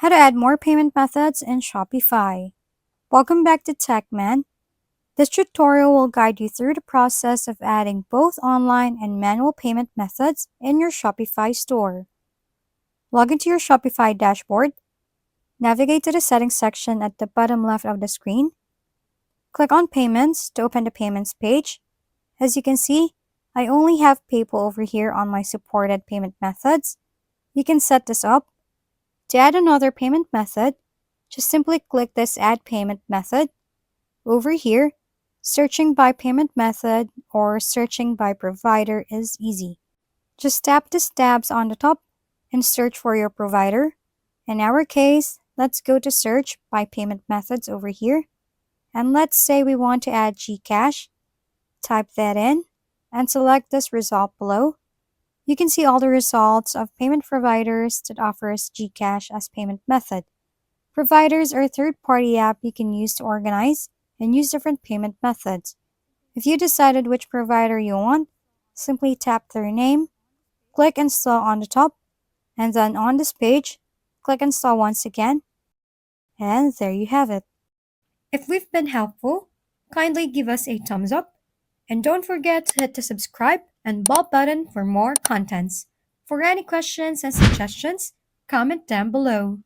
How to add more payment methods in Shopify. Welcome back to TechMan. This tutorial will guide you through the process of adding both online and manual payment methods in your Shopify store. Log into your Shopify dashboard. Navigate to the settings section at the bottom left of the screen. Click on Payments to open the Payments page. As you can see, I only have PayPal over here on my supported payment methods. You can set this up. To add another payment method, just simply click this Add Payment Method. Over here, searching by payment method or searching by provider is easy. Just tap the tabs on the top and search for your provider. In our case, let's go to Search by Payment Methods over here. And let's say we want to add GCash. Type that in and select this result below. You can see all the results of payment providers that offers GCash as payment method. Providers are a third-party app you can use to organize and use different payment methods. If you decided which provider you want, simply tap their name, click Install on the top, and then on this page, click Install once again, and there you have it. If we've been helpful, kindly give us a thumbs up. And don't forget to hit the subscribe and bell button for more contents. For any questions and suggestions, comment down below.